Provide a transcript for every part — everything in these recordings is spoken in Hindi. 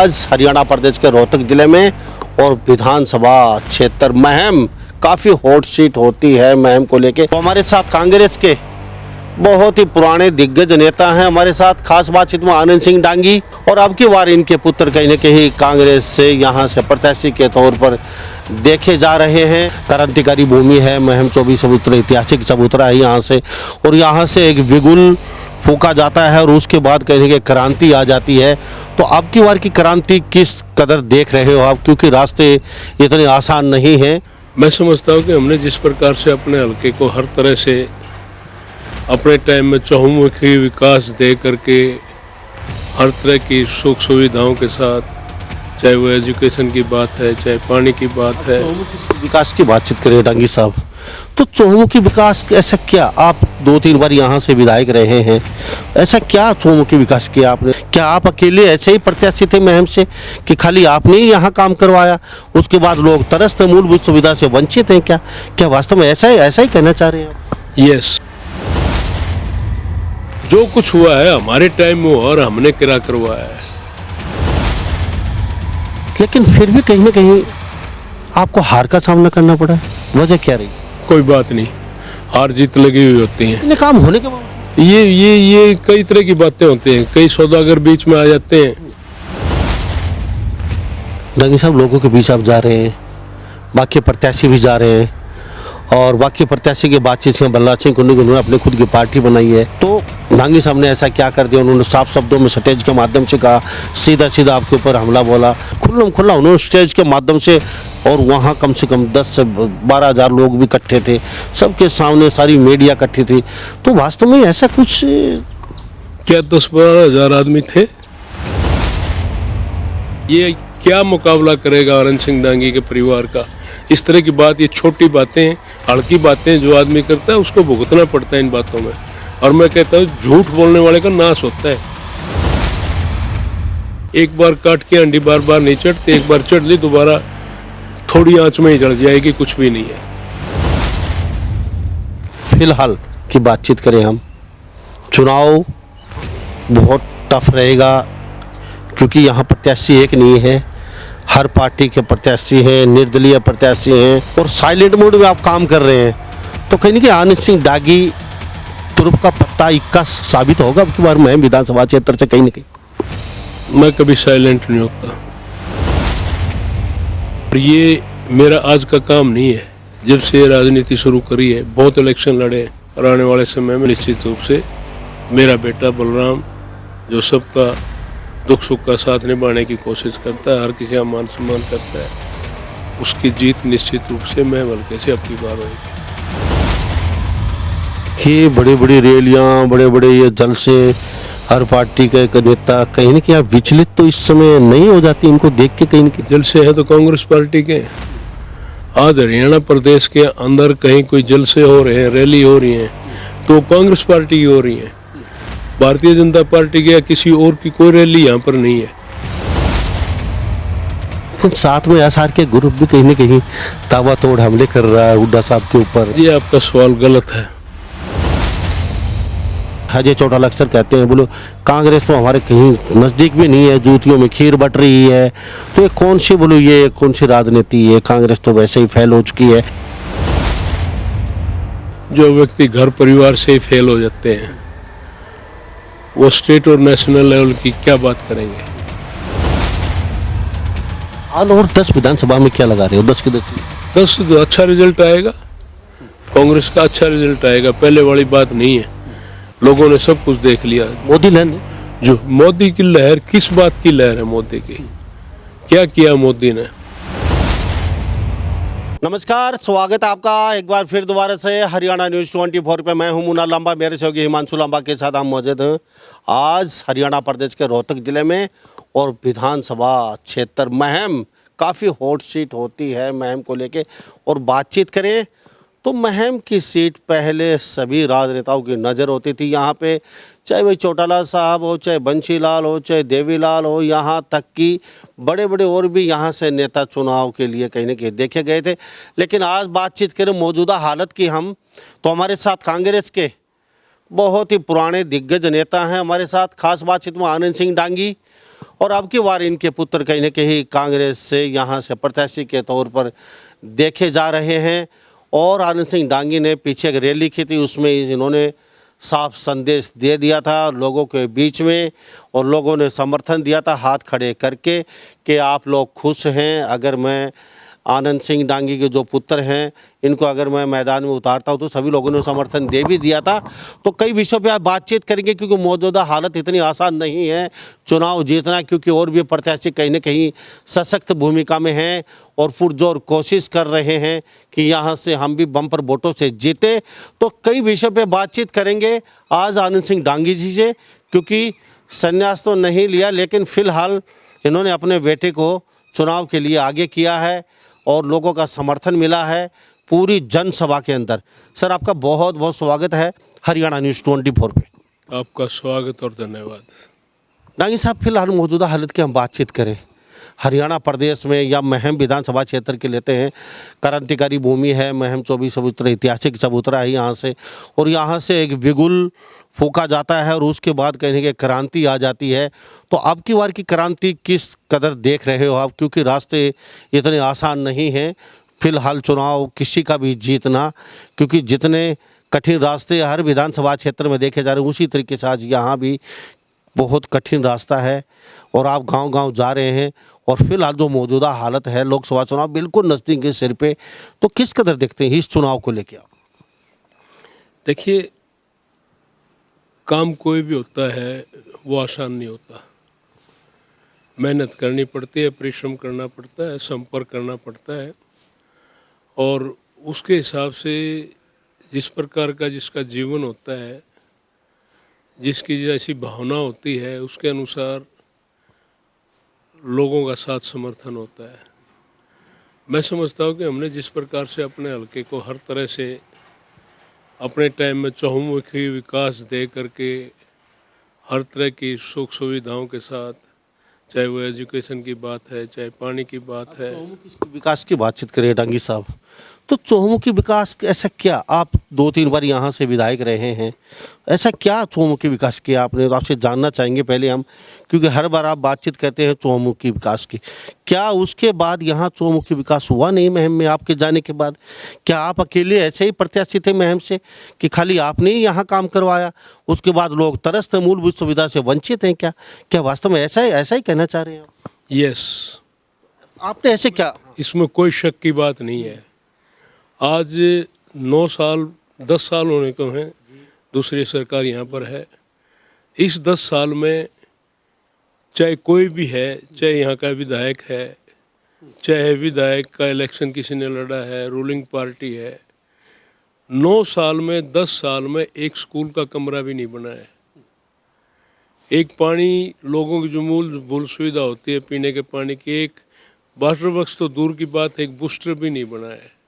आज हरियाणा प्रदेश के रोहतक जिले में और विधानसभा क्षेत्र महम काफ़ी हॉट सीट होती है महम को लेके। तो हमारे साथ कांग्रेस के बहुत ही पुराने दिग्गज नेता हैं हमारे साथ, खास बातचीत में आनंद सिंह डांगी। और अब की बार इनके पुत्र कहीं न कहीं कांग्रेस से यहाँ से प्रत्याशी के तौर पर देखे जा रहे हैं। क्रांतिकारी भूमि है महम, 24 चबूतरा ऐतिहासिक चबूतरा है यहाँ से, और यहाँ से एक बिगुल फूका जाता है और उसके बाद कहीं न कहीं क्रांति आ जाती है। तो अब की बार की क्रांति किस कदर देख रहे हो आप, क्योंकि रास्ते इतने आसान नहीं हैं। मैं समझता हूँ कि हमने जिस प्रकार से अपने हल्के को हर तरह से अपने टाइम में चहुमुखी विकास दे करके हर तरह की सुख सुविधाओं के साथ, चाहे वो एजुकेशन की बात है, चाहे पानी की बात है। विकास की बातचीत करें डांगी साहब, तो चहुमुखी विकास ऐसा क्या, आप 2-3 बार यहाँ से विधायक रहे हैं, ऐसा क्या चहुमुखी विकास किया आपने? क्या आप अकेले ऐसे ही प्रत्याशी थे महम से कि खाली आपने ही यहाँ काम करवाया, उसके बाद लोग तरसते मूलभूत सुविधा से वंचित हैं? क्या वास्तव में ऐसा ही कहना चाह रहे हैं आप? यस, जो कुछ हुआ है हमारे टाइम में और हमने किरा करवाया है। लेकिन फिर भी कहीं ना कहीं आपको हार का सामना करना पड़ा है, वजह क्या रही? कोई बात नहीं, हार जीत लगी हुई होती है। इतने काम होने के बाद ये कई तरह की बातें होती हैं, कई सौदागर बीच में आ जाते हैं। डांगी साहब, लोगों के बीच आप जा रहे हैं, बाकी प्रत्याशी भी जा रहे हैं, और बाकी प्रत्याशी के बातचीत से बल्ला सिंह कुन्नू उन्होंने अपनी खुद की पार्टी बनाई है। तो डांगी साहब ने ऐसा क्या कर दिया? उन्होंने साफ शब्दों में स्टेज के माध्यम से कहा, सीधा आपके ऊपर हमला बोला, खुल्ला उन्होंने स्टेज के माध्यम से, और वहाँ कम से कम 10 से 12 हज़ार लोग भी इकट्ठे थे, सबके सामने सारी मीडिया इकट्ठी थी। तो वास्तव में ऐसा कुछ क्या 10-12 हज़ार आदमी थे? ये क्या मुकाबला करेगा आनंद सिंह डांगी के परिवार का? इस तरह की बात, ये छोटी बातें, हल्की बातें जो आदमी करता है उसको भुगतना पड़ता है इन बातों में। और मैं कहता हूँ झूठ बोलने वाले का नाश होता है। एक बार काट के अंडी बार बार नहीं चढ़ते, एक बार चढ़ ली दोबारा थोड़ी आंच में ही जल जाएगी, कुछ भी नहीं है। फिलहाल की बातचीत करें हम, चुनाव बहुत टफ रहेगा क्योंकि यहाँ प्रत्याशी एक नहीं है, हर पार्टी के प्रत्याशी हैं, निर्दलीय प्रत्याशी हैं, और साइलेंट मोड में आप काम कर रहे हैं। तो कहीं ना कहीं आनंद सिंह डांगी तुरुप का पत्ता इक्का साबित होगा अब की बार महम विधानसभा क्षेत्र से कहीं ना कहीं। मैं कभी साइलेंट नहीं होता, और ये मेरा आज का काम नहीं है। जब से राजनीति शुरू करी है, बहुत इलेक्शन लड़े, और आने वाले समय में निश्चित रूप से मेरा बेटा बलराम, जो सबका दुख सुख का साथ निभाने की कोशिश करता है, हर किसी का मान सम्मान करता है, उसकी जीत निश्चित रूप से मैं हल्के से अपनी बार होगी। ये बड़ी रैलियां, बड़े ये जलसे, हर पार्टी का एक नेता, कहीं ना कहीं आप विचलित तो इस समय नहीं हो जाती इनको देख के? कहीं ना कहीं जलसे हैं तो कांग्रेस पार्टी के। आज हरियाणा प्रदेश के अंदर कहीं कोई जलसे हो रहे हैं, रैली हो रही है, तो कांग्रेस पार्टी की हो रही है। भारतीय जनता पार्टी के या किसी और की कोई रैली यहाँ पर नहीं है। लेकिन साथ में एसआर के ग्रुप भी कहीं ना कहीं ताबड़तोड़ हमले कर रहा है हुड्डा साहब के ऊपर। ये आपका सवाल गलत है। अजय चौटाला अक्सर कहते हैं, बोलो कांग्रेस तो हमारे कहीं नज़दीक भी नहीं है, जूतियों में खीर बट रही है। तो ये कौन सी राजनीति है? कांग्रेस तो वैसे ही फेल हो चुकी है। जो व्यक्ति घर परिवार से ही फेल हो जाते हैं, वो स्टेट और नेशनल लेवल की क्या बात करेंगे? हाल और 10 विधानसभा में क्या लगा रहे हो? 10 के 10 अच्छा रिजल्ट आएगा, कांग्रेस का अच्छा रिजल्ट आएगा, पहले वाली बात नहीं है। लोगों ने सब कुछ देख लिया। मोदी लहर, जो मोदी की लहर, किस बात की लहर है मोदी की? क्या किया मोदी ने? नमस्कार, स्वागत है आपका एक बार फिर दोबारा से हरियाणा न्यूज़ 24 पे। मैं हूं मुन्ना लांबा, मेरे सहयोगी हिमांशु लांबा के साथ हम मौजूद हैं आज हरियाणा प्रदेश के रोहतक जिले में, और विधानसभा क्षेत्र महम काफ़ी हॉट सीट होती है महम को लेके। और बातचीत करें तो महम की सीट पहले सभी राजनेताओं की नज़र होती थी यहाँ पे, चाहे वही चौटाला साहब हो, चाहे बंशीलाल हो, चाहे देवीलाल हो, यहाँ तक कि बड़े और भी यहाँ से नेता चुनाव के लिए कहीं ना कहीं देखे गए थे। लेकिन आज बातचीत करें मौजूदा हालत की हम, तो हमारे साथ कांग्रेस के बहुत ही पुराने दिग्गज नेता हैं हमारे साथ, खास बातचीत में आनंद सिंह डांगी। और अब की बार इनके पुत्र कहीं न कहीं कांग्रेस से यहाँ से प्रत्याशी के तौर पर देखे जा रहे हैं। और आनंद सिंह डांगी ने पीछे एक रैली की थी, उसमें इन्होंने साफ संदेश दे दिया था लोगों के बीच में, और लोगों ने समर्थन दिया था हाथ खड़े करके कि आप लोग खुश हैं अगर मैं आनंद सिंह डांगी के जो पुत्र हैं इनको अगर मैं मैदान में उतारता हूं, तो सभी लोगों ने समर्थन दे भी दिया था। तो कई विषयों पे आप बातचीत करेंगे, क्योंकि मौजूदा हालत इतनी आसान नहीं है चुनाव जीतना, क्योंकि और भी प्रत्याशी कहीं न कहीं सशक्त भूमिका में हैं और पुरजोर कोशिश कर रहे हैं कि यहाँ से हम भी बम्पर वोटों से जीते। तो कई विषयों पर बातचीत करेंगे आज आनंद सिंह डांगी जी से, क्योंकि संन्यास तो नहीं लिया लेकिन फ़िलहाल इन्होंने अपने बेटे को चुनाव के लिए आगे किया है और लोगों का समर्थन मिला है पूरी जनसभा के अंदर। सर, आपका बहुत बहुत स्वागत है हरियाणा न्यूज़ 24 पे। आपका स्वागत और धन्यवाद। डांगी साहब, फिलहाल मौजूदा हालत की हम बातचीत करें, हरियाणा प्रदेश में या महम विधानसभा क्षेत्र के लेते हैं, क्रांतिकारी भूमि है, महम 24 चबूतरा ऐतिहासिक चबूतरा है यहाँ से, और यहाँ से एक बिगुल फूका जाता है और उसके बाद कहीं कि क्रांति आ जाती है। तो अब की बार की क्रांति किस कदर देख रहे हो आप, क्योंकि रास्ते इतने आसान नहीं हैं फिलहाल चुनाव किसी का भी जीतना, क्योंकि जितने कठिन रास्ते हर विधानसभा क्षेत्र में देखे जा रहे हैं उसी तरीके से आज यहाँ भी बहुत कठिन रास्ता है और आप गांव-गांव जा रहे हैं। और फिलहाल जो मौजूदा हालत है, लोकसभा चुनाव बिल्कुल नज़दीक के सिर पे, तो किस कदर देखते हैं इस चुनाव को लेकर आप? देखिए, काम कोई भी होता है वो आसान नहीं होता, मेहनत करनी पड़ती है, परिश्रम करना पड़ता है, संपर्क करना पड़ता है, और उसके हिसाब से जिस प्रकार का जिसका जीवन होता है, जिसकी जैसी भावना होती है, उसके अनुसार लोगों का साथ समर्थन होता है। मैं समझता हूँ कि हमने जिस प्रकार से अपने हलके को हर तरह से अपने टाइम में चहुमुखी विकास दे करके हर तरह की सुख सुविधाओं के साथ, चाहे वो एजुकेशन की बात है, चाहे पानी की बात है। चहुमुखी विकास की बातचीत करें डांगी साहब, तो चहुमुखी विकास ऐसा क्या, आप 2-3 बार यहाँ से विधायक रहे हैं, ऐसा क्या चहुमुखी विकास किया आपने, तो आपसे जानना चाहेंगे पहले हम, क्योंकि हर बार आप बातचीत करते हैं चहुमुखी विकास की। क्या उसके बाद यहाँ चहुमुखी विकास हुआ नहीं महम में आपके जाने के बाद? क्या आप अकेले ऐसे ही प्रत्याशी थे महम से कि खाली आपने ही यहाँ काम करवाया, उसके बाद लोग तरसते मूलभूत सुविधा से वंचित हैं? क्या वास्तव में ऐसा ही कहना चाह रहे हैं आप? यस, आपने ऐसे क्या? इसमें कोई शक की बात नहीं है। आज 9 साल 10 साल होने को हैं, दूसरी सरकार यहाँ पर है। इस 10 साल में चाहे कोई भी है, चाहे यहाँ का विधायक है, चाहे विधायक का इलेक्शन किसी ने लड़ा है, रूलिंग पार्टी है, 9 साल में 10 साल में एक स्कूल का कमरा भी नहीं बना है। एक पानी, लोगों की जो मूल सुविधा होती है पीने के पानी की, एक वाटर वर्क्स तो दूर की बात है, एक बूस्टर भी नहीं बना है।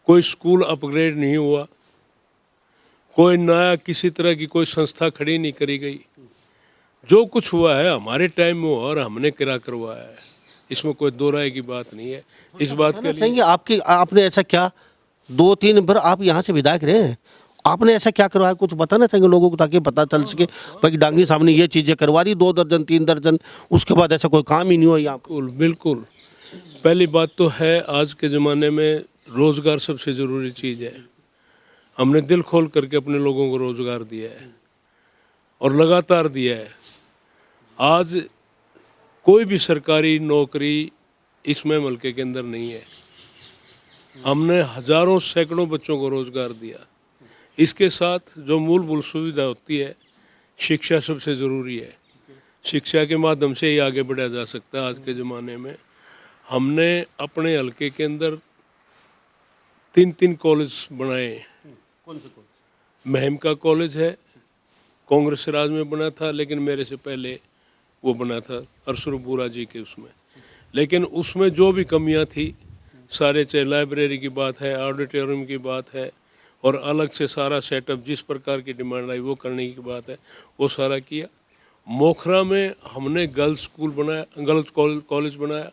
कोई स्कूल अपग्रेड नहीं हुआ, कोई नया किसी तरह की कोई संस्था खड़ी नहीं करी गई। जो कुछ हुआ है हमारे टाइम में हुआ और हमने करा करवाया है, इसमें कोई दो राय की बात नहीं है। इस बात के लिए आपने ऐसा क्या 2-3 बार आप यहाँ से विधायक रहे हैं, आपने ऐसा क्या करवाया, कुछ बताना चाहेंगे लोगों को ताकि पता चल सके भाई डांगी साहब ने ये चीज़ें करवा दी 2 दर्जन 3 दर्जन, उसके बाद ऐसा कोई काम ही नहीं हुआ यहाँ पे? बिल्कुल बिल्कुल। पहली बात तो है, आज के ज़माने में रोज़गार सबसे ज़रूरी चीज़ है। हमने दिल खोल करके अपने लोगों को रोज़गार दिया है और लगातार दिया है। आज कोई भी सरकारी नौकरी इस महम हलके के अंदर नहीं है। हमने हज़ारों सैकड़ों बच्चों को रोज़गार दिया। इसके साथ जो मूलभूत सुविधा होती है, शिक्षा सबसे ज़रूरी है। शिक्षा के माध्यम से ही आगे बढ़ा जा सकता है। आज के ज़माने में हमने अपने हलके के अंदर 3 कॉलेज बनाए। कौन से कॉलेज? महम का कॉलेज है, कांग्रेस राज में बना था, लेकिन मेरे से पहले वो बना था अरसुरपुरा जी के उसमें। लेकिन उसमें जो भी कमियां थी सारे, चाहे लाइब्रेरी की बात है, ऑडिटोरियम की बात है, और अलग से सारा सेटअप जिस प्रकार की डिमांड आई वो करने की बात है, वो सारा किया। मोखरा में हमने गर्ल्स स्कूल बनाया, गर्ल्स कॉलेज बनाया।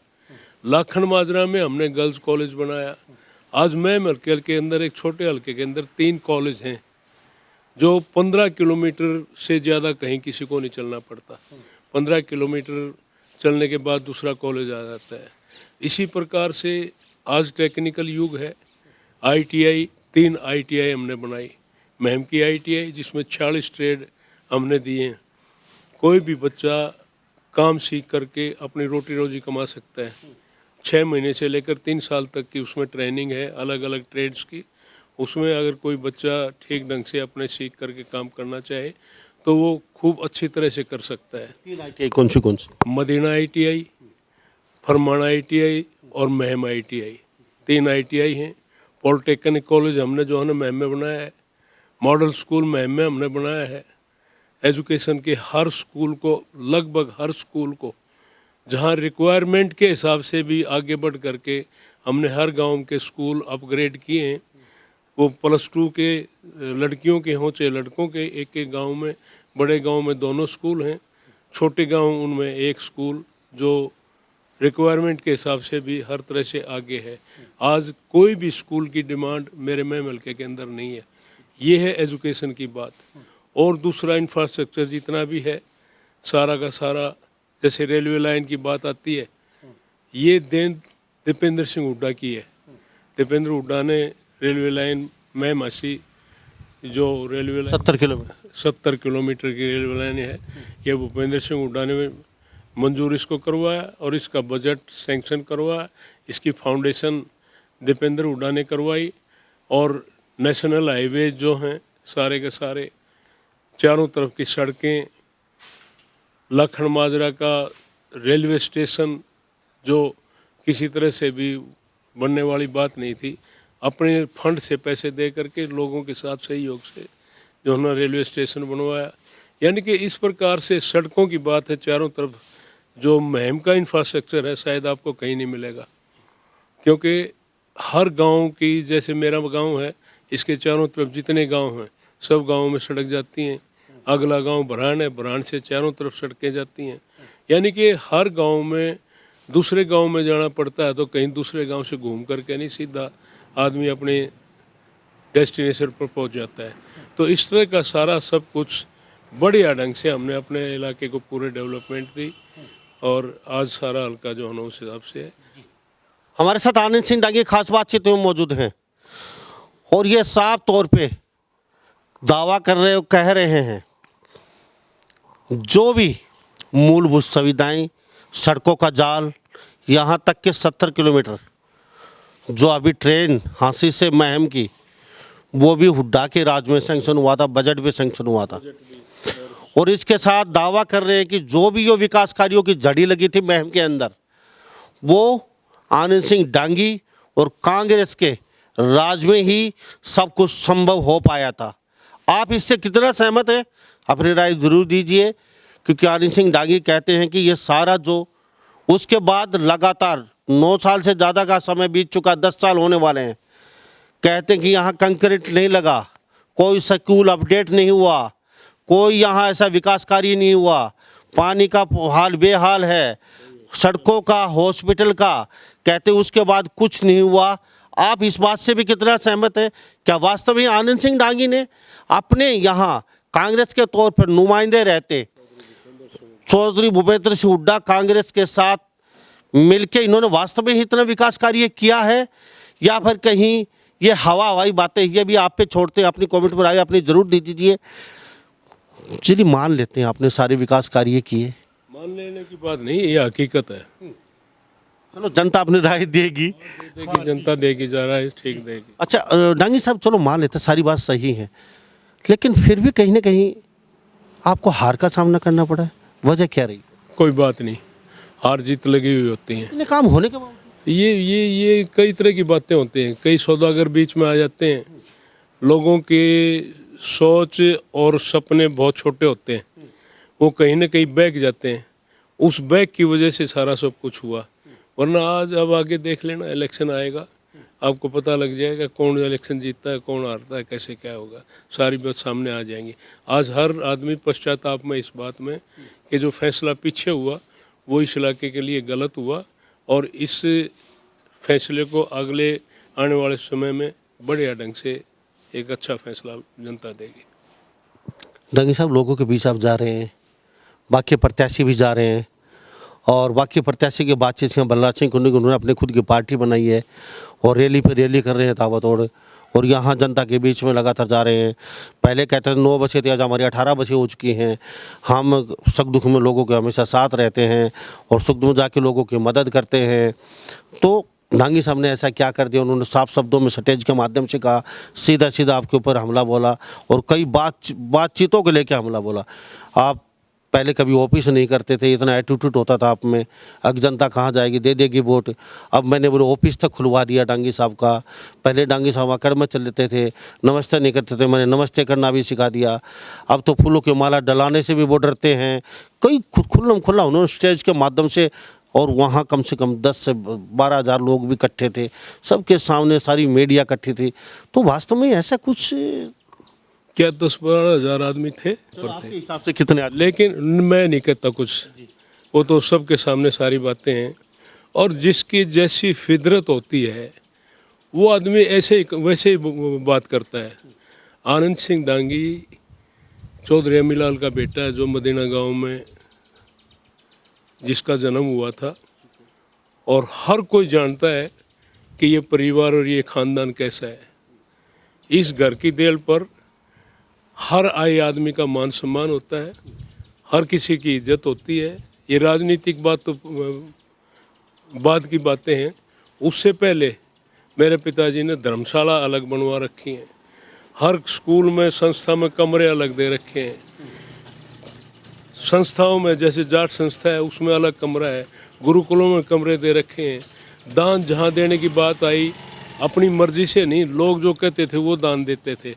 लाखन माजरा में हमने गर्ल्स कॉलेज बनाया। आज महम हल्के के अंदर, एक छोटे हल्के के अंदर 3 कॉलेज हैं जो 15 किलोमीटर से ज़्यादा कहीं किसी को नहीं चलना पड़ता। 15 किलोमीटर चलने के बाद दूसरा कॉलेज आ जाता है। इसी प्रकार से आज टेक्निकल युग है। ITI 3 ITI हमने बनाई। महम की ITI जिसमें 46 ट्रेड हमने दिए हैं। कोई भी बच्चा काम सीख करके अपनी रोटी रोजी कमा सकता है। 6 महीने से लेकर 3 साल तक की उसमें ट्रेनिंग है अलग अलग ट्रेड्स की। उसमें अगर कोई बच्चा ठीक ढंग से अपने सीख करके काम करना चाहे तो वो खूब अच्छी तरह से कर सकता है। 3 ITI कौन सी? मदीना ITI, फरमाना ITI और महम ITI 3 ITI हैं। पॉलिटेक्निक कॉलेज हमने जो है ना महम में बनाया है। मॉडल स्कूल महम में हमने बनाया है। एजुकेशन के हर स्कूल को, लगभग हर स्कूल को, जहाँ रिक्वायरमेंट के हिसाब से भी आगे बढ़ करके हमने हर गांव के स्कूल अपग्रेड किए हैं। वो +2 के लड़कियों के हों चाहे लड़कों के, एक एक गांव में, बड़े गांव में दोनों स्कूल हैं, छोटे गांव उनमें एक स्कूल, जो रिक्वायरमेंट के हिसाब से भी हर तरह से आगे है। आज कोई भी स्कूल की डिमांड मेरे महम हल्के के अंदर नहीं है। ये है एजुकेशन की बात। और दूसरा इंफ्रास्ट्रक्चर जितना भी है सारा का सारा, जैसे रेलवे लाइन की बात आती है, ये देन दीपेंद्र सिंह हुड्डा की है। दीपेंद्र हुड्डा ने रेलवे लाइन महम हसी, जो रेलवे लाइन 70 किलोमीटर की रेलवे लाइन है, ये भूपेंद्र सिंह हुड्डा ने मंजूर इसको करवाया और इसका बजट सैंक्शन करवाया। इसकी फाउंडेशन दीपेंद्र हुड्डा ने करवाई। और नेशनल हाईवे जो हैं सारे के सारे, चारों तरफ की सड़कें, लखन माजरा का रेलवे स्टेशन जो किसी तरह से भी बनने वाली बात नहीं थी, अपने फंड से पैसे दे करके लोगों के साथ सहयोग से जो है ना रेलवे स्टेशन बनवाया। यानी कि इस प्रकार से सड़कों की बात है चारों तरफ। जो महम का इंफ्रास्ट्रक्चर है शायद आपको कहीं नहीं मिलेगा, क्योंकि हर गांव की, जैसे मेरा गांव है, इसके चारों तरफ जितने गांव हैं सब गांवों में सड़क जाती हैं। अगला गांव भरान है, भरान से चारों तरफ सड़कें जाती हैं। यानी कि हर गांव में दूसरे गांव में जाना पड़ता है तो कहीं दूसरे गांव से घूम करके नहीं, सीधा आदमी अपने डेस्टिनेशन पर पहुंच जाता है। तो इस तरह का सारा सब कुछ बढ़िया ढंग से हमने अपने इलाके को पूरे डेवलपमेंट दी और आज सारा हल्का जो है ना उस हिसाब से है। हमारे साथ आनंद सिंह डांगी खास बातचीत में मौजूद हैं और ये साफ तौर पे दावा कह रहे हैं, जो भी मूलभूत सुविधाएं, सड़कों का जाल, यहाँ तक के 70 किलोमीटर जो अभी ट्रेन हांसी से महम की, वो भी हुड्डा के राज में सैंक्शन हुआ था, बजट भी सैंक्शन हुआ था। और इसके साथ दावा कर रहे हैं कि जो भी ये विकास कार्यों की जड़ी लगी थी महम के अंदर, वो आनंद सिंह डांगी और कांग्रेस के राज में ही सब कुछ संभव हो पाया था। आप इससे कितना सहमत हैं? अपनी राय जरूर दीजिए, क्योंकि आनंद सिंह डांगी कहते हैं कि ये सारा जो उसके बाद लगातार 9 साल से ज़्यादा का समय बीत चुका, 10 साल होने वाले हैं, कहते हैं कि यहाँ कंक्रीट नहीं लगा, कोई स्कूल अपडेट नहीं हुआ, कोई यहाँ ऐसा विकास कार्य नहीं हुआ, पानी का हाल बेहाल है, सड़कों का, हॉस्पिटल का, कहते उसके बाद कुछ नहीं हुआ। आप इस बात से भी कितना सहमत हैं? क्या वास्तव में आनंद सिंह डांगी ने अपने यहाँ कांग्रेस के तौर पर नुमाइंदे रहते चौधरी भूपेंद्र सिंह हुड्डा कांग्रेस के साथ मिलके इन्होंने वास्तव में इतना विकास कार्य किया है, या फिर कहीं ये हवाई बातें? ये भी आप पे छोड़ते हैं, अपनी कमेंट में राय अपनी जरूर दे दीजिए। चलिए मान लेते हैं आपने सारे विकास कार्य किए, मान लेने की बात नहीं, ये हकीकत है। चलो जनता अपनी राय देगी, जनता देगी, जा रहा है ठीक देगी। अच्छा डांगी साहब, चलो मान लेते सारी बात सही है, लेकिन फिर भी कहीं ना कहीं आपको हार का सामना करना पड़ा है, वजह क्या रही? कोई बात नहीं, हार जीत लगी हुई होती हैं। इतने काम होने के बावजूद ये कई तरह की बातें होती हैं। कई सौदागर बीच में आ जाते हैं, लोगों के सोच और सपने बहुत छोटे होते हैं, वो कहीं ना कहीं बहक जाते हैं। उस बहक की वजह से सारा सब कुछ हुआ। वरना आज अब आगे देख लेना, इलेक्शन आएगा, आपको पता लग जाएगा कौन इलेक्शन जीतता है, कौन हारता है, कैसे क्या होगा, सारी बात सामने आ जाएंगी। आज हर आदमी पश्चाताप में इस बात में कि जो फैसला पीछे हुआ वो इस इलाके के लिए गलत हुआ, और इस फैसले को अगले आने वाले समय में बढ़िया ढंग से एक अच्छा फैसला जनता देगी। डांगी साहब, लोगों के बीच आप जा रहे हैं, बाकी प्रत्याशी भी जा रहे हैं और बाकी प्रत्याशी के बातचीत से बलराज सिंह कुन्नी को उन्होंने अपनी खुद की पार्टी बनाई है और रैली पे रैली कर रहे हैं ताबड़तोड़ और यहाँ जनता के बीच में लगातार जा रहे हैं। पहले कहते थे 9 बजे थी, आज हमारी 18 बजे हो चुकी हैं। हम सुख दुख में लोगों के हमेशा साथ रहते हैं और सुख दुख में जाके लोगों की मदद करते हैं। तो डांगी साहब ने ऐसा क्या कर दिया, उन्होंने साफ शब्दों में स्टेज के माध्यम से कहा, सीधा सीधा आपके ऊपर हमला बोला और कई बातचीतों को लेकर हमला बोला। आप पहले कभी ऑफिस नहीं करते थे, इतना एटीट्यूड होता था आप में, अब जनता कहाँ जाएगी, दे देगी वोट। अब मैंने बोले ऑफिस तक खुलवा दिया डांगी साहब का। पहले डांगी साहब आकर में चल लेते थे, नमस्ते नहीं करते थे, मैंने नमस्ते करना भी सिखा दिया। अब तो फूलों की माला डलाने से भी वो डरते हैं। कई खुल्लम खुल्ला उन्होंने स्टेज के माध्यम से, और वहाँ कम से कम 10 से 12 हज़ार लोग भी इकट्ठे थे, सबके सामने सारी मीडिया इकट्ठी थी। तो वास्तव में ऐसा कुछ क्या 10-12 हज़ार आदमी थे? आपके हिसाब से कितने आदमी? लेकिन मैं नहीं कहता कुछ, वो तो सबके सामने सारी बातें हैं और जिसकी जैसी फितरत होती है वो आदमी ऐसे वैसे ही बात करता है। आनंद सिंह डांगी चौधरी अमीलाल का बेटा है, जो मदीना गांव में जिसका जन्म हुआ था, और हर कोई जानता है कि ये परिवार और ये ख़ानदान कैसा है। इस घर की देल पर हर आए आदमी का मान सम्मान होता है, हर किसी की इज्जत होती है। ये राजनीतिक बात तो बाद की बातें हैं। उससे पहले मेरे पिताजी ने धर्मशाला अलग बनवा रखी हैं, हर स्कूल में संस्था में कमरे अलग दे रखे हैं। संस्थाओं में जैसे जाट संस्था है उसमें अलग कमरा है, गुरुकुलों में कमरे दे रखे हैं। दान जहाँ देने की बात आई अपनी मर्जी से नहीं, लोग जो कहते थे वो दान देते थे।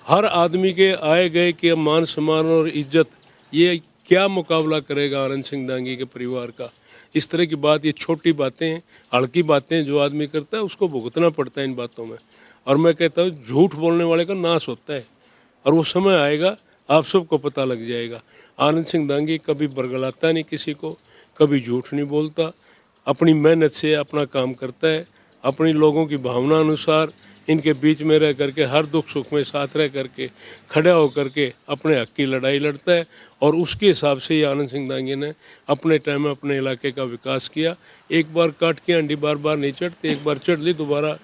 हर आदमी के आए गए के मान सम्मान और इज्जत, ये क्या मुकाबला करेगा आनंद सिंह डांगी के परिवार का। इस तरह की बात, ये छोटी बातें हैं, हल्की बातें जो आदमी करता है उसको भुगतना पड़ता है इन बातों में। और मैं कहता हूँ झूठ बोलने वाले का नाश होता है और वो समय आएगा आप सबको पता लग जाएगा। आनंद सिंह डांगी कभी बरगलाता नहीं किसी को, कभी झूठ नहीं बोलता, अपनी मेहनत से अपना काम करता है, अपनी लोगों की भावना अनुसार इनके बीच में रह करके हर दुख सुख में साथ रह करके खड़ा होकर के अपने हक की लड़ाई लड़ता है। और उसके हिसाब से ही आनंद सिंह डांगी ने अपने टाइम में अपने इलाके का विकास किया। एक बार काट के अंडी बार बार नहीं चढ़ती, एक बार चढ़ ली दोबारा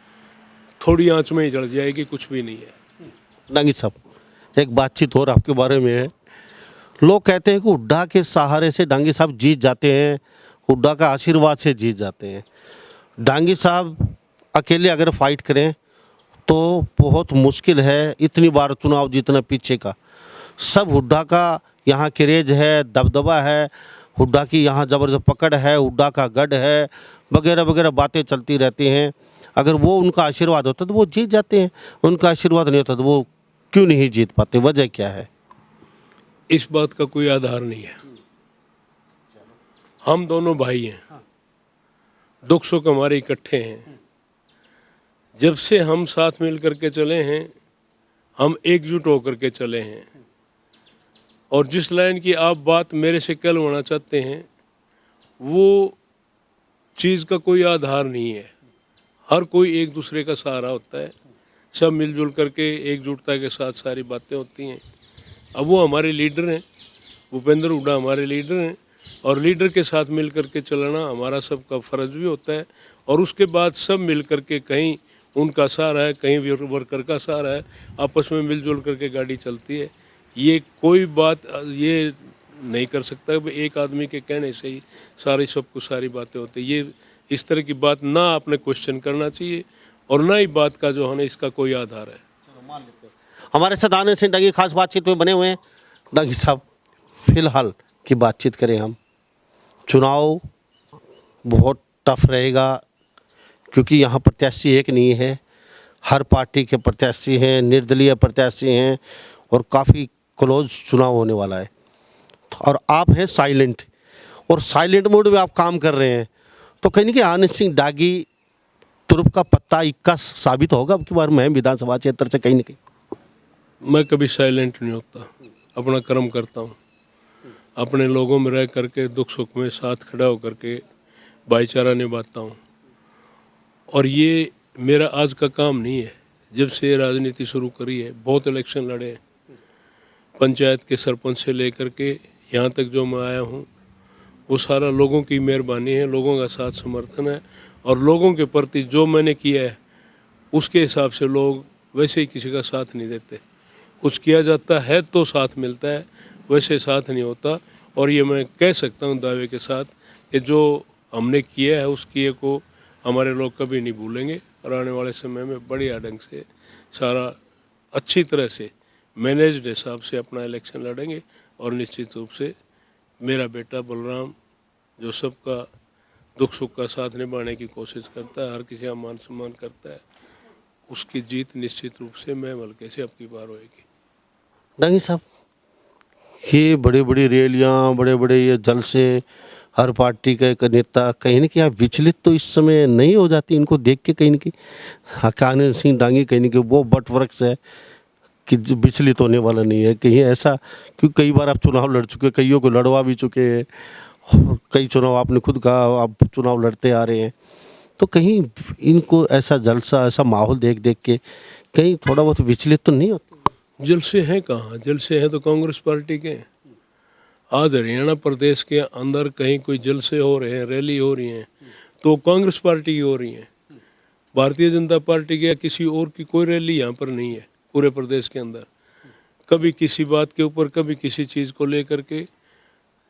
थोड़ी आंच में ही जल जाएगी, कुछ भी नहीं है। डांगी साहब एक बातचीत और आपके बारे में है। लोग कहते हैं कि हुड्डा के सहारे से डांगी साहब जीत जाते हैं, हुड्डा का आशीर्वाद से जीत जाते हैं। डांगी साहब अकेले अगर फाइट करें तो बहुत मुश्किल है इतनी बार चुनाव जीतना पीछे का। सब हुड्डा का यहाँ क्रेज है, दबदबा है, हुड्डा की यहाँ ज़बरदस्त पकड़ है, हुड्डा का गढ़ है, वगैरह वगैरह बातें चलती रहती हैं। अगर वो उनका आशीर्वाद होता तो वो जीत जाते हैं, उनका आशीर्वाद नहीं होता तो वो क्यों नहीं जीत पाते, वजह क्या है? इस बात का कोई आधार नहीं है। हम दोनों भाई हैं, दुख सुख हमारे इकट्ठे हैं। जब से हम साथ मिल करके चले हैं, हम एकजुट होकर के चले हैं। और जिस लाइन की आप बात मेरे से कहलवाना चाहते हैं वो चीज़ का कोई आधार नहीं है। हर कोई एक दूसरे का सहारा होता है, सब मिलजुल करके एकजुटता के साथ सारी बातें होती हैं। अब वो हमारे लीडर हैं, भूपेंद्र हुड्डा हमारे लीडर हैं और लीडर के साथ मिल करके चलना हमारा सबका फ़र्ज भी होता है। और उसके बाद सब मिल करके कहीं उनका सहारा है, कहीं वर्कर का सहारा है, आपस में मिलजुल करके गाड़ी चलती है। ये कोई बात ये नहीं कर सकता कि एक आदमी के कहने से ही सारी सबको सारी बातें होती। ये इस तरह की बात ना आपने क्वेश्चन करना चाहिए और ना ही बात का जो है ना इसका कोई आधार है। हमारे साथ आनंद सिंह डांगी खास बातचीत में बने हुए हैं। डांगी साहब फिलहाल की बातचीत करें हम, चुनाव बहुत टफ रहेगा क्योंकि यहाँ प्रत्याशी एक नहीं है, हर पार्टी के प्रत्याशी हैं, निर्दलीय प्रत्याशी हैं और काफ़ी क्लोज चुनाव होने वाला है। और आप हैं साइलेंट और साइलेंट मोड में आप काम कर रहे हैं, तो कहीं ना कहीं आनंद सिंह डांगी तुरुप का पत्ता इक्का साबित होगा अब की बार में विधानसभा क्षेत्र से कहीं ना कहीं। मैं कभी साइलेंट नहीं होता, अपना कर्म करता हूँ, अपने लोगों में रह करके दुख सुख में साथ खड़ा होकर के भाईचारा निभाता हूँ। और ये मेरा आज का काम नहीं है। जब से राजनीति शुरू करी है बहुत इलेक्शन लड़े हैं, पंचायत के सरपंच से लेकर के यहाँ तक जो मैं आया हूँ वो सारा लोगों की मेहरबानी है, लोगों का साथ समर्थन है, और लोगों के प्रति जो मैंने किया है उसके हिसाब से लोग वैसे ही किसी का साथ नहीं देते। कुछ किया जाता है तो साथ मिलता है, वैसे साथ नहीं होता। और ये मैं कह सकता हूँ दावे के साथ कि जो हमने किया है उस किए को हमारे लोग कभी नहीं भूलेंगे, और आने वाले समय में बढ़िया ढंग से सारा अच्छी तरह से मैनेज्ड हिसाब से अपना इलेक्शन लड़ेंगे। और निश्चित रूप से मेरा बेटा बलराम जो सबका दुख सुख का साथ निभाने की कोशिश करता है, हर किसी का मान सम्मान करता है, उसकी जीत निश्चित रूप से मैं हल्के से अब की बार होएगी। डांगी साहब, ये बड़ी बड़ी रैलियां, बड़े बड़े ये जलसे, हर पार्टी का एक नेता कहीं ना कहीं आप विचलित तो इस समय नहीं हो जाती इनको देख के? कहीं ना कहीं हकानंद सिंह डांगी कहीं ना कहीं वो बट वृक्ष है कि जो विचलित होने वाला नहीं है कहीं ऐसा? क्योंकि कई बार आप चुनाव लड़ चुके, कईयों को लड़वा भी चुके हैं, और कई चुनाव आपने खुद कहा आप चुनाव लड़ते आ रहे हैं, तो कहीं इनको ऐसा जलसा, ऐसा माहौल देख देख के कहीं थोड़ा बहुत विचलित तो नहीं होते? जलसे हैं कहाँ? जलसे हैं तो कांग्रेस पार्टी के। आज हरियाणा प्रदेश के अंदर कहीं कोई जलसे हो रहे हैं, रैली हो रही हैं, तो कांग्रेस पार्टी की हो रही हैं। भारतीय जनता पार्टी की या किसी और की कोई रैली यहाँ पर नहीं है पूरे प्रदेश के अंदर। कभी किसी बात के ऊपर, कभी किसी चीज़ को लेकर के,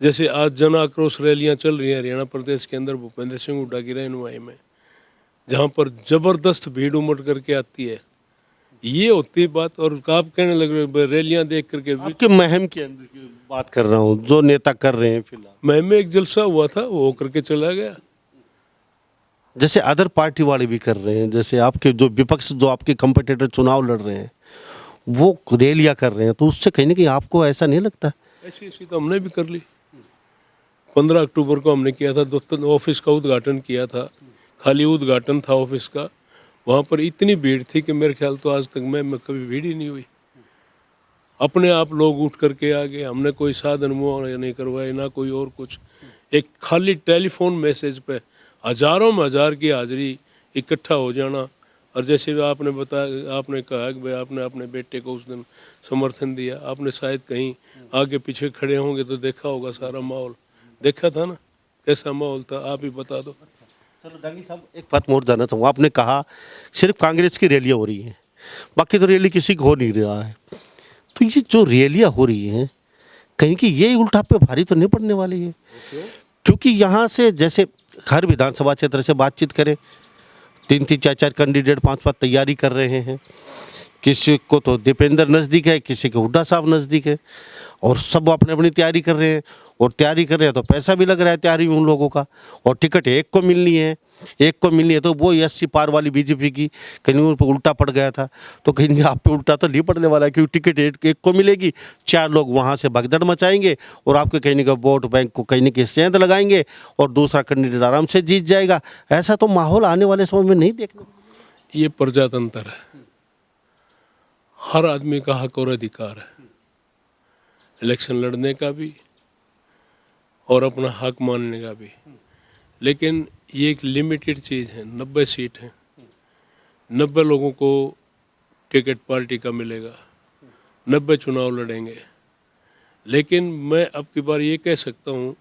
जैसे आज जन आक्रोश रैलियाँ चल रही हैं हरियाणा प्रदेश के अंदर भूपेंद्र सिंह हुड्डा की रहनुमाई में, जहाँ पर जबरदस्त भीड़ उमड़ करके आती है। ये होती बात। और आप कहने लग रहे रैलियां देख करके, आपके महम के अंदर की बात कर रहा हूँ जो नेता कर रहे हैं फिलहाल। मैं में एक जलसा हुआ था वो होकर के चला गया। जैसे अदर पार्टी वाले भी कर रहे हैं, जैसे आपके जो विपक्ष, जो आपके कंपटीटर चुनाव लड़ रहे हैं वो रैलियां कर रहे हैं, तो उससे कहीं ना कहीं आपको ऐसा नहीं लगता? ऐसी ऐसी तो हमने भी कर ली। 15 अक्टूबर को हमने किया था, दफ्तर ऑफिस का उद्घाटन किया था, खाली उद्घाटन था ऑफिस का। वहाँ पर इतनी भीड़ थी कि मेरे ख्याल तो आज तक मैं कभी भीड़ ही नहीं हुई। अपने आप लोग उठ करके आ गए, हमने कोई साधन मुआवजा नहीं करवाए, ना कोई और कुछ। एक खाली टेलीफोन मैसेज पे हजारों में हजार की हाजिरी इकट्ठा हो जाना। और जैसे आपने बताया, आपने कहा कि भाई आपने अपने बेटे को उस दिन समर्थन दिया, आपने शायद कहीं आगे पीछे खड़े होंगे तो देखा होगा सारा माहौल। देखा था ना कैसा माहौल था, आप ही बता दो। चलो डांगी साहब, एक बात और जानना चाहूँगा। आपने कहा सिर्फ कांग्रेस की रैलियाँ हो रही हैं, बाकी तो रैली किसी को हो नहीं रहा है, तो ये जो रैलियाँ हो रही हैं कहीं कि ये उल्टा पे भारी तो नहीं पड़ने वाली है? क्योंकि यहाँ से जैसे हर विधानसभा क्षेत्र से बातचीत करें, 3-3, 4-4 कैंडिडेट 5-5 तैयारी कर रहे हैं। किसी को तो दीपेंद्र नज़दीक है, किसी को हुड्डा साहब नज़दीक है, और सब अपनी अपनी तैयारी कर रहे हैं। और तैयारी कर रहे हैं तो पैसा भी लग रहा है तैयारी में उन लोगों का, और टिकट एक को मिलनी है, तो वो 80 पार वाली बीजेपी की कहीं उन पर उल्टा पड़ गया था, तो कहीं आप पे उल्टा तो नहीं पड़ने वाला है, क्योंकि टिकट एक को मिलेगी, 4 लोग वहाँ से भगदड़ मचाएंगे और आपके कहीं का वोट बैंक को कहीं की सेंध लगाएंगे और दूसरा कैंडिडेट आराम से जीत जाएगा। ऐसा तो माहौल आने वाले समय में नहीं देखने को। ये प्रजातंत्र है, हर आदमी का हक और अधिकार है इलेक्शन लड़ने का भी और अपना हक मानने का भी। लेकिन ये एक लिमिटेड चीज़ है। 90 सीट है, 90 लोगों को टिकट पार्टी का मिलेगा, 90 चुनाव लड़ेंगे। लेकिन मैं अब की बार ये कह सकता हूँ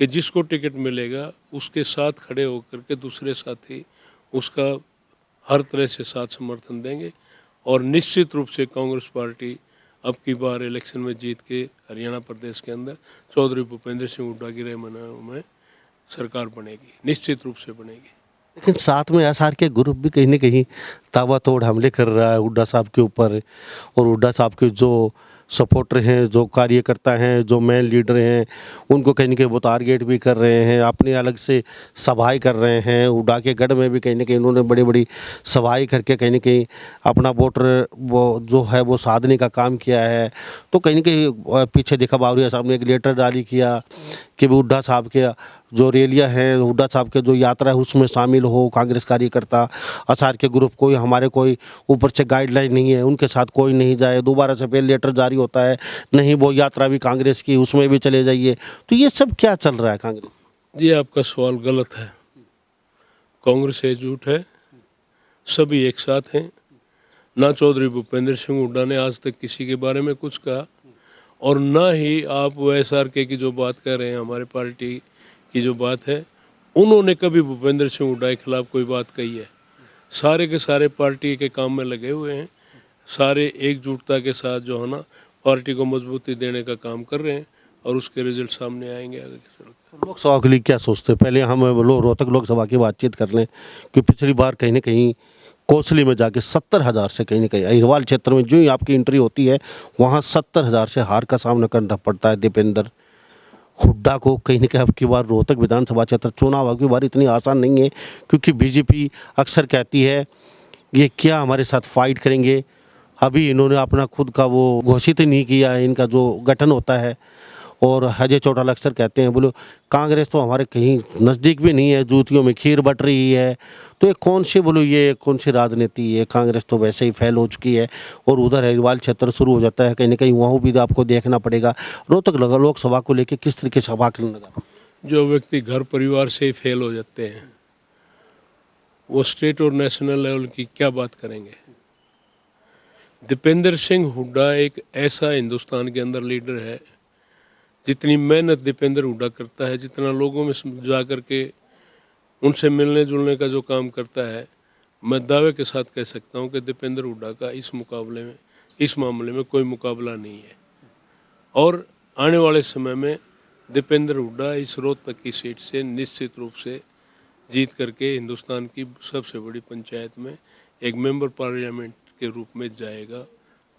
कि जिसको टिकट मिलेगा उसके साथ खड़े होकर के दूसरे साथी उसका हर तरह से साथ समर्थन देंगे। और निश्चित रूप से कांग्रेस पार्टी अब की बार इलेक्शन में जीत के हरियाणा प्रदेश के अंदर चौधरी भूपेंद्र सिंह हुड्डा की रहनुमाई में सरकार बनेगी, निश्चित रूप से बनेगी। लेकिन साथ में एसआर के ग्रुप भी कहीं ना कहीं ताबड़तोड़ हमले कर रहा है हुड्डा साहब के ऊपर, और हुड्डा साहब के जो सपोर्टर हैं, जो कार्यकर्ता हैं, जो मेन लीडर हैं, उनको कहीं ना कहीं वो टारगेट भी कर रहे हैं, अपने अलग से सभाएं कर रहे हैं। हुड्डा के गढ़ में भी कहीं ना कहीं उन्होंने बड़ी बड़ी सभाएं करके कहीं ना कहीं अपना वोटर वो जो है वो साधने का काम किया है। तो कहीं ना कहीं पीछे देखा बावरिया साहब ने एक लेटर जारी किया कि हुड्डा साहब के जो रैलियां हैं, हुड्डा साहब के जो यात्रा है उसमें शामिल हो कांग्रेस कार्यकर्ता। एसआर के ग्रुप कोई हमारे कोई ऊपर से गाइडलाइन नहीं है, उनके साथ कोई नहीं जाए। दोबारा से फिर लेटर जारी होता है, नहीं वो यात्रा भी कांग्रेस की, उसमें भी चले जाइए। तो ये सब क्या चल रहा है कांग्रेस? ये आपका सवाल गलत है। कांग्रेस एकजुट है, सभी एक साथ हैं। ना चौधरी भूपेंद्र सिंह हुड्डा ने आज तक किसी के बारे में कुछ कहा, और ना ही आप SRK की जो बात कर रहे हैं, हमारे पार्टी की जो बात है, उन्होंने कभी भूपेंद्र सिंह हुड्डा के खिलाफ कोई बात कही है? सारे के सारे पार्टी के काम में लगे हुए हैं, सारे एकजुटता के साथ जो है ना पार्टी को मजबूती देने का काम कर रहे हैं और उसके रिजल्ट सामने आएंगे आगे चल के। लोकसभा के लिए क्या सोचते हैं? पहले हम रोहतक लोकसभा की बातचीत कर लें कि पिछली बार कहीं ना कहीं कोसली में जाके 70,000 से कहीं ना कहीं अहिरवाल क्षेत्र में जो ही आपकी एंट्री होती है वहाँ 70,000 से हार का सामना करना पड़ता है दीपेंद्र हुड्डा को। कहीं ना कहीं अब की बार रोहतक विधानसभा क्षेत्र चुनाव अब की बार इतनी आसान नहीं है, क्योंकि बीजेपी अक्सर कहती है ये क्या हमारे साथ फाइट करेंगे। अभी इन्होंने अपना खुद का वो घोषित ही नहीं किया है, इनका जो गठन होता है। और अजय चौटाला अक्सर कहते हैं, बोलो कांग्रेस तो हमारे कहीं नज़दीक भी नहीं है, जूतियों में खीर बट रही है। तो ये कौन सी बोलो ये कौन सी राजनीति है? कांग्रेस तो वैसे ही फैल हो चुकी है और उधर अहिरवाल क्षेत्र शुरू हो जाता है, कहीं ना कहीं वहाँ भी आपको देखना पड़ेगा। रोहतक लोकसभा को लेकर किस तरीके से आकलन लगा? जो व्यक्ति घर परिवार से ही फेल हो जाते हैं वो स्टेट और नेशनल लेवल की क्या बात करेंगे? दीपेंद्र सिंह हुड्डा एक ऐसा हिंदुस्तान के अंदर लीडर है, जितनी मेहनत दीपेंद्र हुड्डा करता है, जितना लोगों में जा कर के उनसे मिलने जुलने का जो काम करता है, मैं दावे के साथ कह सकता हूं कि दीपेंद्र हुड्डा का इस मामले में कोई मुकाबला नहीं है। और आने वाले समय में दीपेंद्र हुड्डा इस रोहतक की सीट से निश्चित रूप से जीत करके हिंदुस्तान की सबसे बड़ी पंचायत में एक मेंबर पार्लियामेंट के रूप में जाएगा,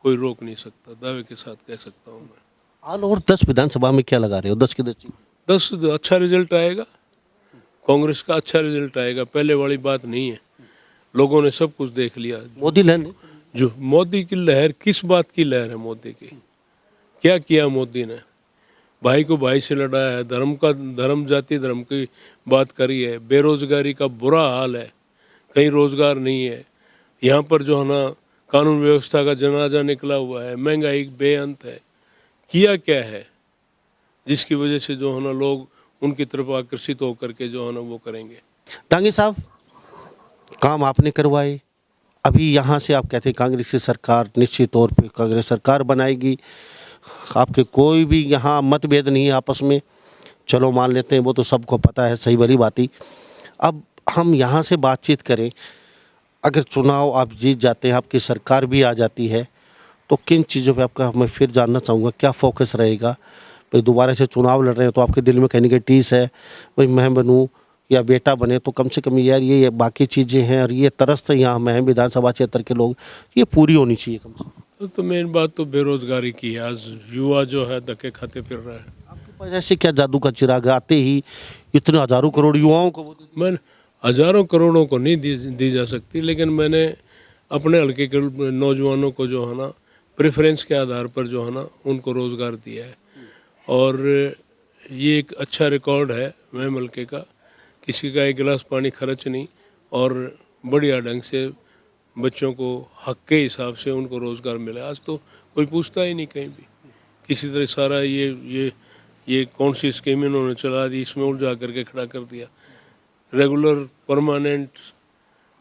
कोई रोक नहीं सकता, दावे के साथ कह सकता हूँ मैं। ऑल ओवर 10 विधानसभा में क्या लगा रहे हो? 10 की 10 10 अच्छा रिजल्ट आएगा, कांग्रेस का अच्छा रिजल्ट आएगा, पहले वाली बात नहीं है। लोगों ने सब कुछ देख लिया। मोदी लहर नहीं? जो मोदी की लहर, किस बात की लहर है मोदी की? क्या किया मोदी ने? भाई को भाई से लड़ाया है, धर्म जाति धर्म की बात करी है, बेरोजगारी का बुरा हाल है, कहीं रोजगार नहीं है। यहाँ पर जो है ना कानून व्यवस्था का जनाजा निकला हुआ है, महंगाई बेअंत है। किया क्या है जिसकी वजह से जो है ना लोग उनकी तरफ आकर्षित होकर के जो है ना वो करेंगे? डांगे साहब, काम आपने करवाए, अभी यहाँ से आप कहते हैं कांग्रेस की सरकार निश्चित तौर पे कांग्रेस सरकार बनाएगी, आपके कोई भी यहाँ मतभेद नहीं है आपस में, चलो मान लेते हैं, वो तो सबको पता है, सही वाली बात ही। अब हम यहाँ से बातचीत करें, अगर चुनाव आप जीत जाते हैं, आपकी सरकार भी आ जाती है, तो किन चीज़ों पे आपका, मैं फिर जानना चाहूँगा क्या फोकस रहेगा? भाई दोबारा से चुनाव लड़ रहे हैं तो आपके दिल में कहीं ना कहीं टीस है, भाई मैं बनूँ या बेटा बने, तो कम से कम यार ये बाकी चीज़ें हैं और ये तरस यहाँ महम विधानसभा क्षेत्र के लोग, ये पूरी होनी चाहिए कम से कम। तो मेन बात तो बेरोजगारी की है। आज युवा जो है धक्के खाते फिर रहा है। आपके पास ऐसे क्या जादू का चिराग आते ही इतने हज़ारों करोड़ युवाओं को वो मैं हजारों करोड़ों को नहीं दी जा सकती, लेकिन मैंने अपने हल्के के नौजवानों को जो है ना प्रेफरेंस के आधार पर जो है ना उनको रोज़गार दिया है। और ये एक अच्छा रिकॉर्ड है महम हल्के का, किसी का एक गिलास पानी खर्च नहीं और बढ़िया ढंग से बच्चों को हक के हिसाब से उनको रोज़गार मिला। आज तो कोई पूछता ही नहीं कहीं भी, किसी तरह सारा ये कौन सी स्कीम इन्होंने चला दी, इसमें उलझा करके खड़ा कर दिया। रेगुलर परमानेंट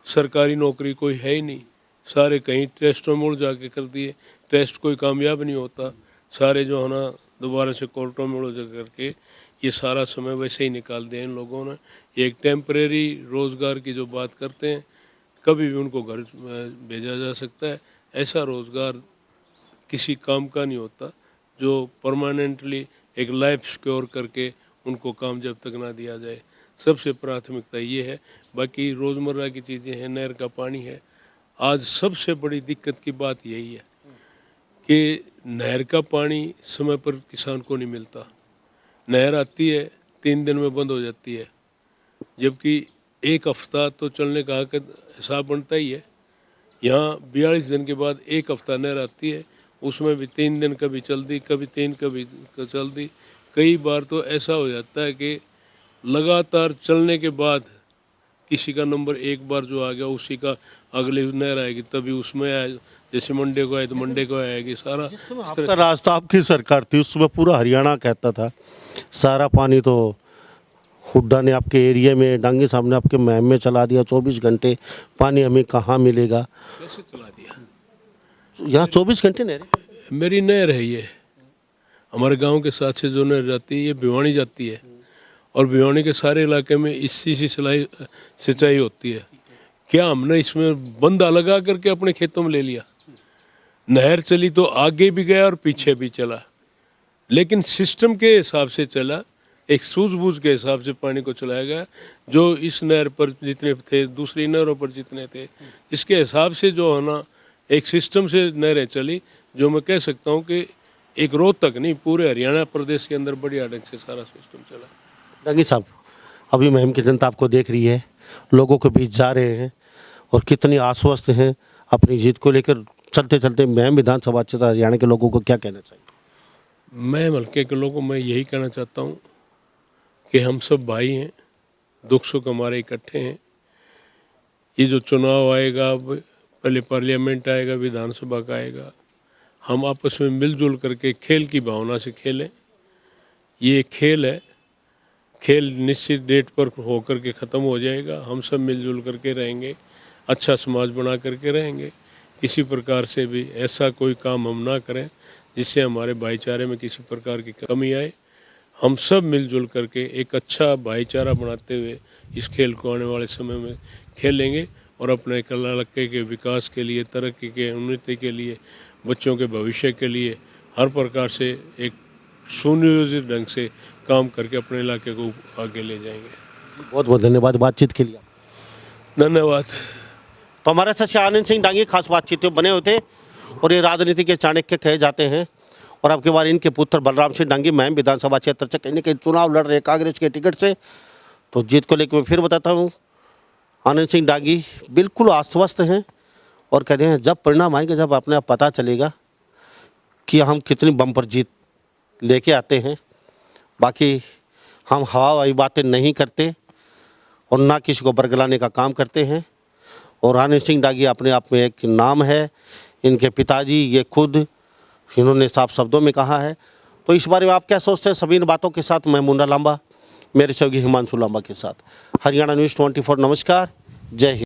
सरकारी नौकरी कोई है ही नहीं, सारे कहीं टेस्टों में उलझा के कर दिए, टेस्ट कोई कामयाब नहीं होता, सारे जो है ना दोबारा से कोर्टों में उलझा करके ये सारा समय वैसे ही निकाल दिया इन लोगों ने। ये एक टेम्परेरी रोज़गार की जो बात करते हैं, कभी भी उनको घर भेजा जा सकता है, ऐसा रोज़गार किसी काम का नहीं होता जो परमानेंटली एक लाइफ सिक्योर करके उनको काम जब तक ना दिया जाए। सबसे प्राथमिकता ये है, बाकी रोज़मर्रा की चीज़ें हैं, नहर का पानी है। आज सबसे बड़ी दिक्कत की बात यही है कि नहर का पानी समय पर किसान को नहीं मिलता। नहर आती है 3 दिन में बंद हो जाती है, जबकि एक हफ्ता तो चलने का हिसाब बनता ही है। यहाँ 42 दिन के बाद एक हफ्ता नहर आती है, उसमें भी 3 दिन कभी चलती, कभी 3 कभी चलती। कई बार तो ऐसा हो जाता है कि लगातार चलने के बाद किसी का नंबर एक बार जो आ गया उसी का अगली नहर आएगी, तभी उसमें आए, जैसे मंडे को आए तो मंडे को आएगी। सारा आपका रास्ता आपकी सरकार थी उस समय पूरा हरियाणा कहता था सारा पानी तो हुड्डा ने आपके एरिया में, डांगे साहब ने आपके महम में चला दिया। 24 घंटे पानी हमें कहाँ मिलेगा? कैसे चला दिया? यहाँ 24 घंटे नहर मेरी नहर है ये, हमारे गांव के साथ से जो नहर जाती है ये भिवानी जाती है और भिवानी के सारे इलाके में इसी से सिंचाई होती है। क्या हमने इसमें बंदा लगा करके अपने खेतों में ले लिया? नहर चली तो आगे भी गया और पीछे भी चला, लेकिन सिस्टम के हिसाब से चला, एक सूझबूझ के हिसाब से पानी को चलाया गया। जो इस नहर पर जितने थे, दूसरी नहरों पर जितने थे, इसके हिसाब से जो है ना एक सिस्टम से नहरें चली, जो मैं कह सकता हूँ कि एक रोहतक नहीं पूरे हरियाणा प्रदेश के अंदर बढ़िया ढंग से सारा सिस्टम चला। डांगी साहब, अभी मुहिम की जनता आपको देख रही है, लोगों के बीच जा रहे हैं और कितनी आश्वस्त हैं अपनी जीत को लेकर। चलते चलते मुहिम विधानसभा क्षेत्र हरियाणा के लोगों को क्या कहना चाहिए? मैं हल्के के लोगों को मैं यही कहना चाहता हूँ कि हम सब भाई हैं, दुख सुख हमारे इकट्ठे हैं। ये जो चुनाव आएगा, पहले पार्लियामेंट आएगा, विधानसभा का आएगा, हम आपस में मिलजुल करके खेल की भावना से खेलें। ये खेल है, खेल निश्चित डेट पर होकर के ख़त्म हो जाएगा। हम सब मिलजुल करके रहेंगे, अच्छा समाज बना करके रहेंगे। किसी प्रकार से भी ऐसा कोई काम हम ना करें जिससे हमारे भाईचारे में किसी प्रकार की कमी आए। हम सब मिलजुल करके एक अच्छा भाईचारा बनाते हुए इस खेल को आने वाले समय में खेलेंगे और अपने इलाके के विकास के लिए, तरक्की के, उन्नति के लिए, बच्चों के भविष्य के लिए हर प्रकार से एक सुनियोजित ढंग से काम करके अपने इलाके को आगे ले जाएंगे। बहुत बहुत धन्यवाद बातचीत के लिए। धन्यवाद। तो हमारे साथ आनंद सिंह डांगी खास बातचीत बने होते और ये राजनीति के चाणक्य कहे जाते हैं। और अब की बार इनके पुत्र बलराम सिंह डांगी महम विधानसभा क्षेत्र से कहीं ना कहीं चुनाव लड़ रहे हैं कांग्रेस के टिकट से। तो जीत को लेकर मैं फिर बताता हूँ, आनंद सिंह डांगी बिल्कुल आश्वस्त हैं और कहते हैं जब परिणाम आएंगे, जब अपने आप पता चलेगा कि हम कितनी बम्पर जीत लेके आते हैं। बाकी हम हवाई बातें नहीं करते और ना किसी को बरगलाने का काम करते हैं। और आनंद सिंह डांगी अपने आप में एक नाम है। इनके पिताजी ये खुद इन्होंने साफ शब्दों में कहा है। तो इस बारे में आप क्या सोचते हैं? सभी इन बातों के साथ मैं मुन्ना लांबा, मेरे सहयोगी हिमांशु लांबा के साथ हरियाणा न्यूज़ 24। नमस्कार, जय हिंद।